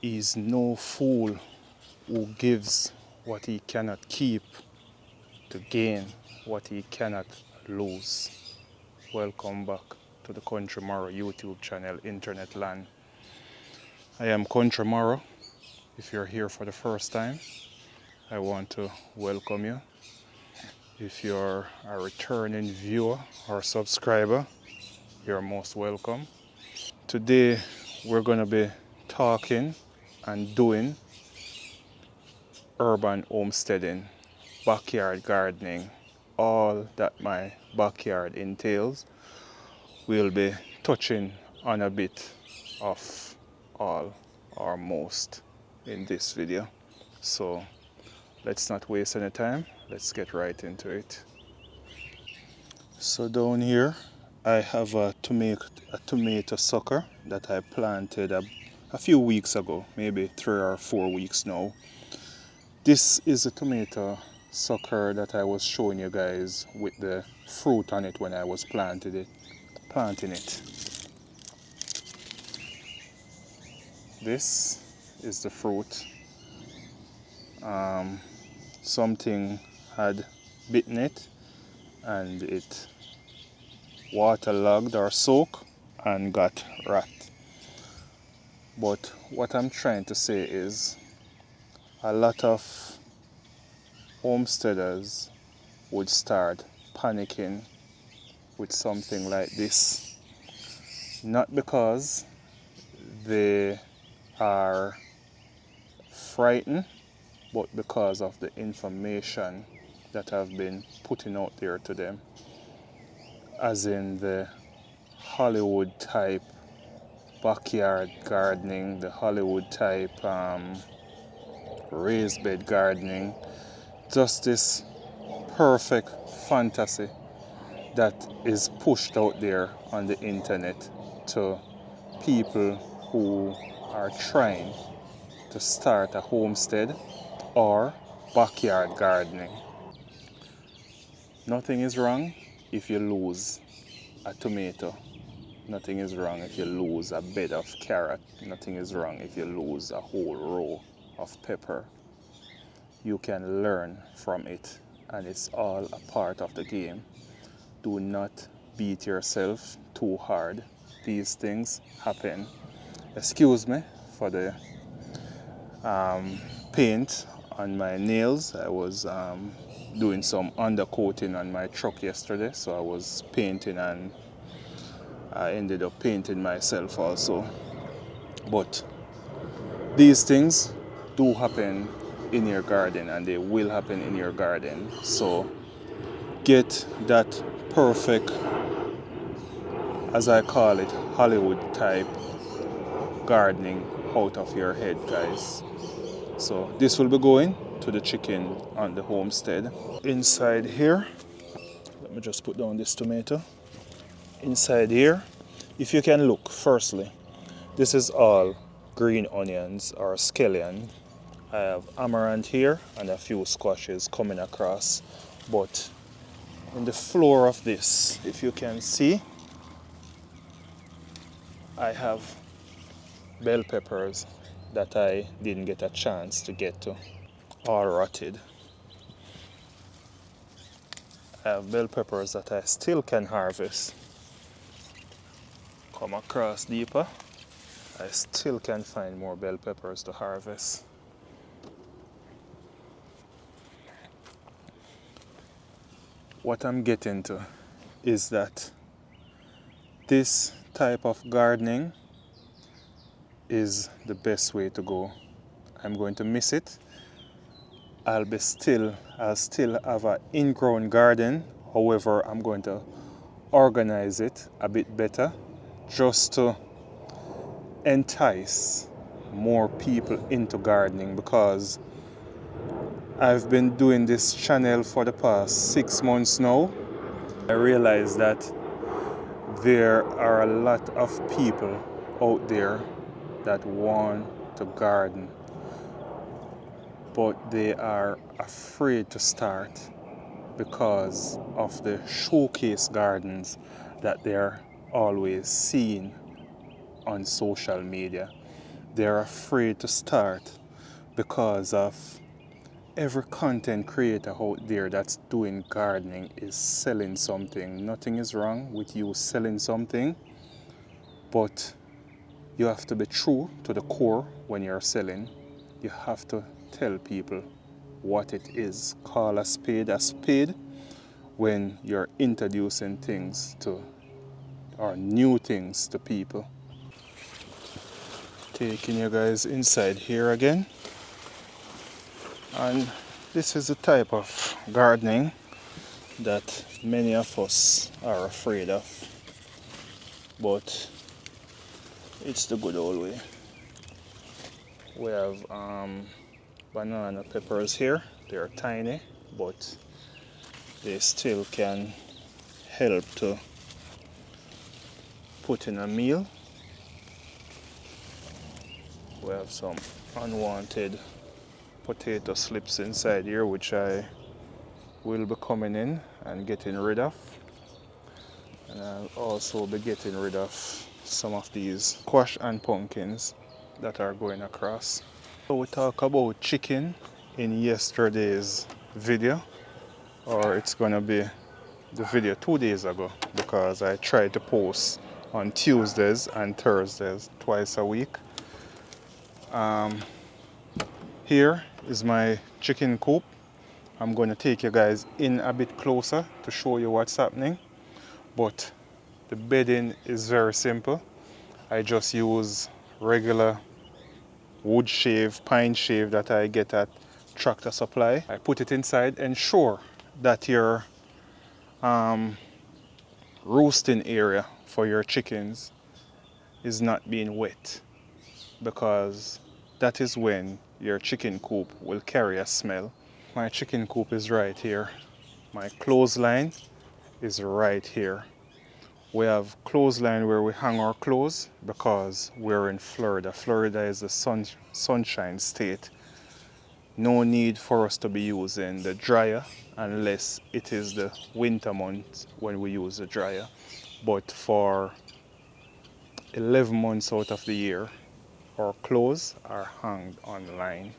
Is no fool who gives what he cannot keep to gain what he cannot lose. Welcome back to the Country Morrow YouTube channel, Internet Land. I am Country Morrow. If you're here for the first time, I want to welcome you. If you're a returning viewer or subscriber, you're most welcome. Today we're going to be talking and doing urban homesteading, backyard gardening, all that my backyard entails. We'll be touching on a bit of all or most in this video. So let's not waste any time. Let's get right into it. So down here I have a tomato sucker that I planted a few weeks ago, maybe 3 or 4 weeks now. This is a tomato sucker that I was showing you guys with the fruit on it when I was planting it. This is the fruit. Something had bitten it and it waterlogged or soaked and got rot. But what I'm trying to say is a lot of homesteaders would start panicking with something like this, not because they are frightened, but because of the information that have been putting out there to them, as in the Hollywood type backyard gardening, the Hollywood type raised bed gardening, just this perfect fantasy that is pushed out there on the internet to people who are trying to start a homestead or backyard gardening. Nothing is wrong if you lose a tomato. Nothing is wrong if you lose a bed of carrot. Nothing is wrong if you lose a whole row of pepper. You can learn from it, and it's all a part of the game. Do not beat yourself too hard. These things happen. Excuse me for the paint on my nails. I was doing some undercoating on my truck yesterday, so I was painting and I ended up painting myself also. But these things do happen in your garden, and they will happen in your garden. So get that perfect, as I call it, Hollywood type gardening out of your head, guys. So this will be going to the chicken on the homestead. Inside here, let me just put down this tomato. Inside here, if you can look, firstly, this is all green onions or scallion. I have amaranth here and a few squashes coming across. But in the floor of this, if you can see, I have bell peppers that I didn't get a chance to get to, all rotted. I have bell peppers that I still can harvest. Come across deeper, I still can find more bell peppers to harvest. What I'm getting to is that this type of gardening is the best way to go. I'm going to miss it. I'll still have an in-ground garden. However, I'm going to organize it a bit better just to entice more people into gardening, because I've been doing this channel for the past 6 months now. I realize that there are a lot of people out there that want to garden, but they are afraid to start because of the showcase gardens that they're always seeing on social media. they're afraid to start because of every content creator out there that's doing gardening is selling something. Nothing is wrong with you selling something, but you have to be true to the core when you're selling. You have to tell people what it is. Call a spade when you're introducing things to or new things to people. Taking you guys inside here again, and this is the type of gardening that many of us are afraid of, but it's the good old way. We have banana peppers here. They're tiny, but they still can help to put in a meal. We have some unwanted potato slips inside here, which I will be coming in and getting rid of. And I'll also be getting rid of some of these squash and pumpkins that are going across. So we talked about chicken in yesterday's video, or it's gonna be the video 2 days ago, because I try to post on Tuesdays and Thursdays twice a week. Here is my chicken coop. I'm going to take you guys in a bit closer to show you what's happening, but the bedding is very simple. I just use regular wood shave, pine shave that I get at Tractor Supply. I put it inside. Ensure that your roosting area for your chickens is not being wet, because that is when your chicken coop will carry a smell. My chicken coop is right here. My clothesline is right here. We have clothesline where we hang our clothes because we're in Florida. Florida is a sunshine state. No need for us to be using the dryer unless it is the winter months when we use the dryer. But for 11 months out of the year, our clothes are hung on the line.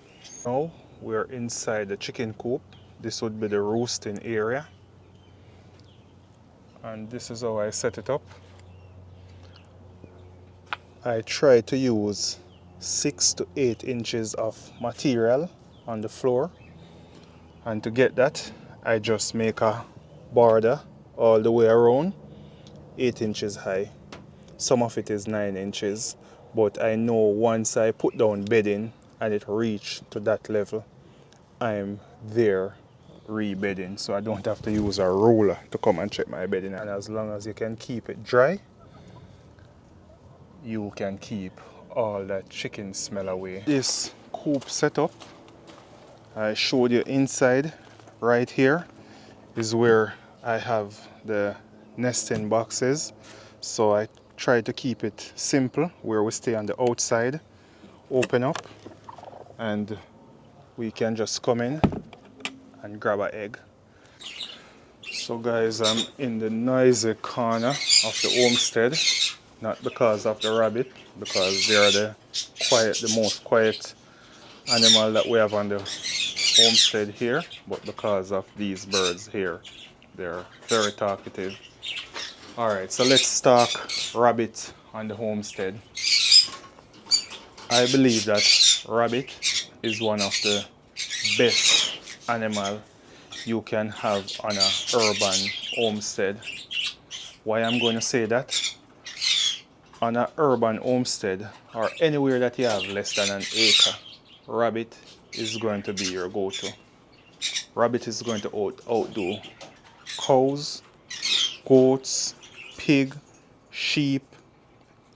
Now we're inside the chicken coop. This would be the roosting area. And this is how I set it up. I try to use 6 to 8 inches of material on the floor. And to get that, I just make a border all the way around, 8 inches high. Some of it is 9 inches, but I know once I put down bedding and it reached to that level, I'm there re-bedding, so I don't have to use a roller to come and check my bedding. And as long as you can keep it dry, you can keep all that chicken smell away. This coop setup, I showed you inside. Right here is where I have the nesting boxes, so I try to keep it simple, where we stay on the outside, open up, and we can just come in and grab an egg. So guys, I'm in the noisy corner of the homestead, not because of the rabbit, because they are the most quiet animal that we have on the homestead here, but because of these birds here. They're very talkative. Alright, so let's talk rabbit on the homestead. I believe that rabbit is one of the best animal you can have on a urban homestead. Why I'm going to say that? On an urban homestead, or anywhere that you have less than an acre, rabbit is going to be your go-to. Rabbit is going to outdo cows, goats, pig, sheep,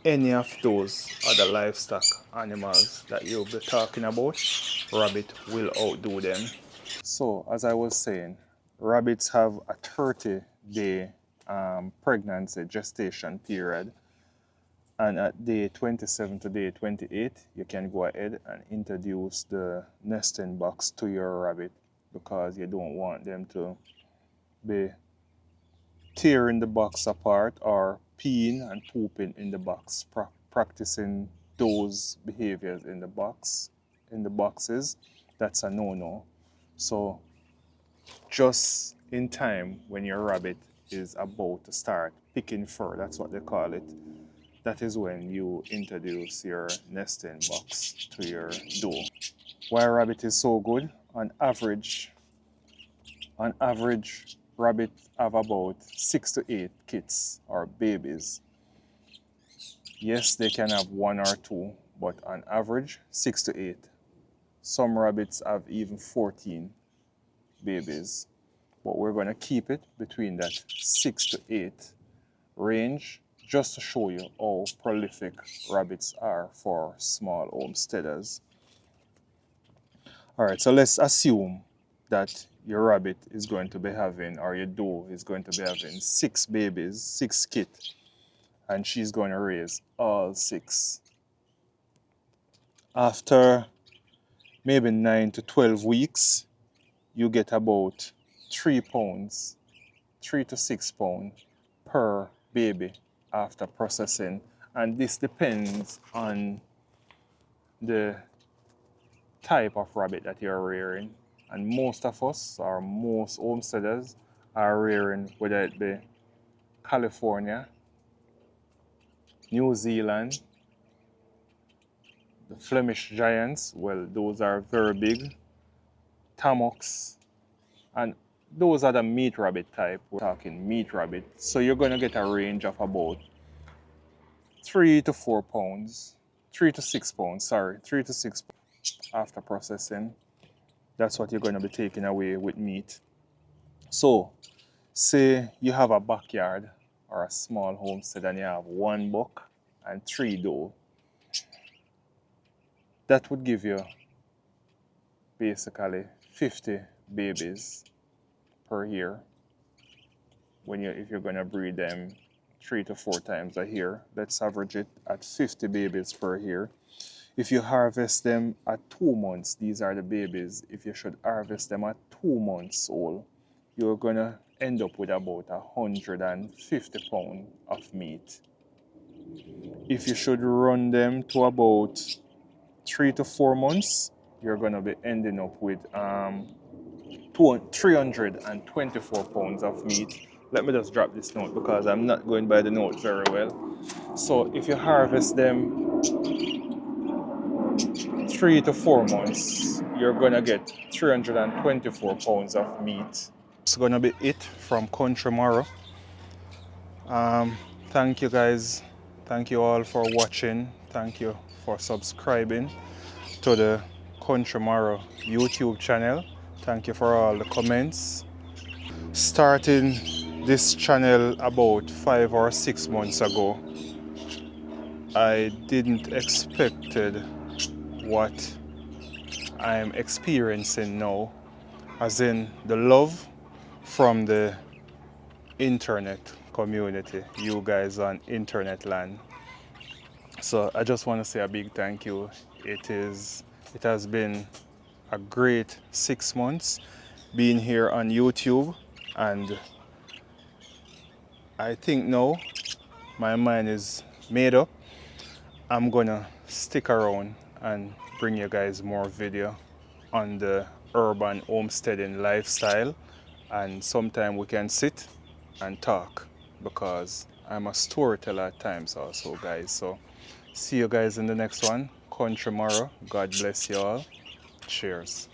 any of those other livestock animals that you'll be talking about. Rabbit will outdo them. So, as I was saying, rabbits have a 30-day pregnancy gestation period, and at day 27 to day 28 you can go ahead and introduce the nesting box to your rabbit, because you don't want them to be tearing the box apart or peeing and pooping in the box, practicing those behaviors in the boxes, that's a no-no. So just in time when your rabbit is about to start picking fur, that's what they call it, that is when you introduce your nesting box to your doe. Why rabbit is so good? On average, rabbits have about 6 to 8 kits or babies. Yes, they can have 1 or 2, but on average, 6 to 8. Some rabbits have even 14 babies, but we're going to keep it between that 6 to 8 range just to show you how prolific rabbits are for small homesteaders. All right, so let's assume that your rabbit is going to be having, or your doe is going to be having 6 babies, 6 kits, and she's going to raise all 6. After maybe 9 to 12 weeks, you get about 3 pounds, 3 to 6 pounds per baby after processing. And this depends on the type of rabbit that you're rearing. And most of us, or most homesteaders, are rearing, whether it be California, New Zealand, the Flemish Giants, well, those are very big, Tamox, and those are the meat rabbit type. We're talking meat rabbit. So you're going to get a range of about 3 to 4 pounds, 3 to 6 pounds, sorry, 3 to 6 pounds after processing. That's what you're going to be taking away with meat. So, say you have a backyard or a small homestead and you have 1 buck and 3 doe. That would give you basically 50 babies per year if you're going to breed them 3 to 4 times a year. Let's average it at 50 babies per year. If you harvest them at 2 months, these are the babies. If you should harvest them at 2 months old, you're going to end up with about 150 pounds of meat. If you should run them to about 3 to 4 months, you're going to be ending up with 324 pounds of meat. Let me just drop this note because I'm not going by the note very well. So if you harvest them 3 to 4 months, you're going to get 324 pounds of meat. It's going to be it from Country Morrow. Thank you guys. Thank you all for watching. Thank you for subscribing to the Country Morrow YouTube channel. Thank you for all the comments. Starting this channel about 5 or 6 months ago, I didn't expect what I'm experiencing now, as in the love from the internet community, you guys on internet land. So I just want to say a big thank you. It has been a great 6 months being here on YouTube, and I think now my mind is made up. I'm gonna stick around and bring you guys more video on the urban homesteading lifestyle, and sometime we can sit and talk, because I'm a storyteller at times also, guys. So see you guys in the next one. Country Morrow. God bless you all. Cheers.